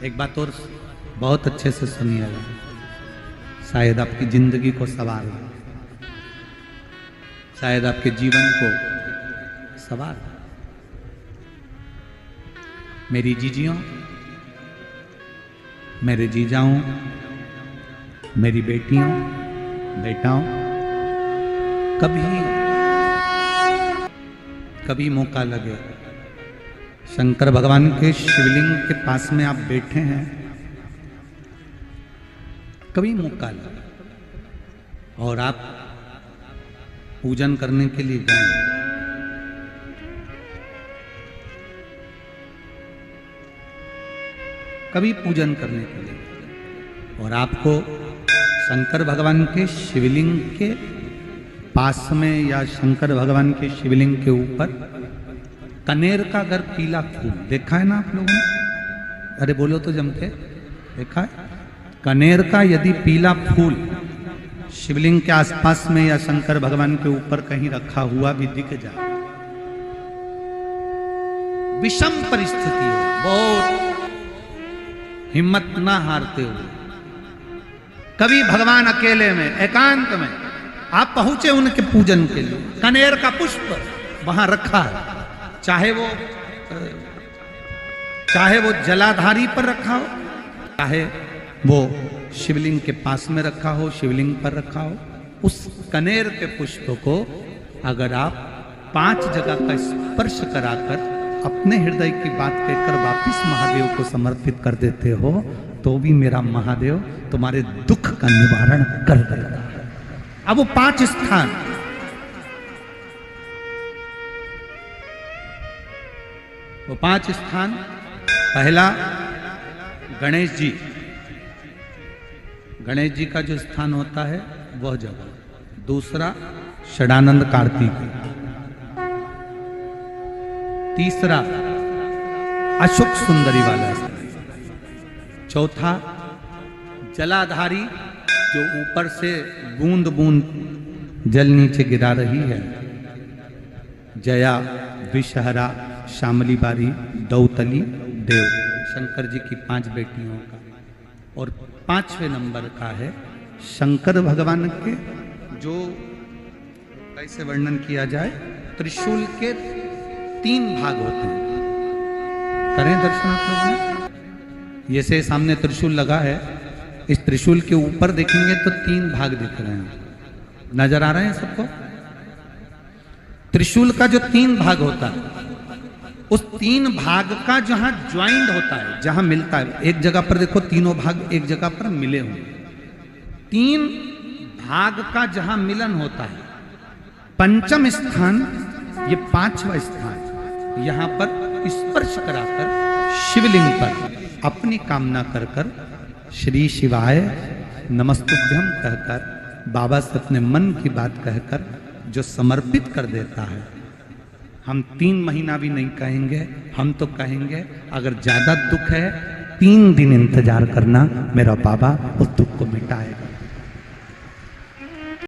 एक बात और बहुत अच्छे से सुनिएगा, शायद आपकी जिंदगी को सवार हो, शायद आपके जीवन को सवार हो। मेरी जीजियों, मेरे जीजाओं, मेरी बेटियों, बेटाओं, कभी मौका लगे, शंकर भगवान के शिवलिंग के पास में आप बैठे हैं, कभी मौका लगे और आप पूजन करने के लिए गए, कभी पूजन करने के लिए और आपको शंकर भगवान के शिवलिंग के पास में या शंकर भगवान के शिवलिंग के ऊपर कनेर का अगर पीला फूल देखा है ना आप लोगों ने? अरे बोलो तो जम के, देखा है? कनेर का यदि पीला फूल शिवलिंग के आसपास में या शंकर भगवान के ऊपर कहीं रखा हुआ भी दिख जाए, विषम परिस्थिति हो, बहुत हिम्मत ना हारते हुए कभी भगवान अकेले में एकांत में आप पहुंचे उनके पूजन के लिए, कनेर का पुष्प वहां रखा है, चाहे वो जलाधारी पर रखा हो, चाहे वो शिवलिंग के पास में रखा हो, शिवलिंग पर रखा हो, उस कनेर के पुष्प को अगर आप 5 जगह का स्पर्श कराकर अपने हृदय की बात कहकर वापिस महादेव को समर्पित कर देते हो, तो भी मेरा महादेव तुम्हारे दुख का निवारण कर देगा। अब वो 5 स्थान, वो 5 स्थान, पहला गणेश जी, गणेश जी का जो स्थान होता है वह जगह, दूसरा षडानंद कार्तिक, तीसरा अशोक सुंदरी वाला स्थान, चौथा जलाधारी जो ऊपर से बूंद बूंद जल नीचे गिरा रही है, जया, विषहरा, शामली बारी, दौतली, देव, शंकर जी की 5 बेटियों का, और 5वें नंबर का है शंकर भगवान के, जो कैसे वर्णन किया जाए, त्रिशूल के 3 भाग होते हैं। करें दर्शन आप लोगों ने? ये से सामने त्रिशूल लगा है, इस त्रिशूल के ऊपर देखेंगे तो 3 भाग दिख रहे हैं, नजर आ रहे हैं सबको? त्रिशूल का जो 3 भाग होता है, उस 3 भाग का जहां ज्वाइंट होता है, जहां मिलता है, एक जगह पर देखो तीनों भाग एक जगह पर मिले हुए, 3 भाग का जहां मिलन होता है, 5वां स्थान, ये 5वां स्थान, यहां पर स्पर्श कराकर शिवलिंग पर अपनी कामना कर कर श्री शिवाय नमस्तुभ्यम कहकर, बाबा से अपने मन की बात कहकर जो समर्पित कर देता है, हम 3 महीना भी नहीं कहेंगे, हम तो कहेंगे अगर ज्यादा दुख है 3 दिन इंतजार करना, मेरा बाबा उस दुख को मिटाएगा।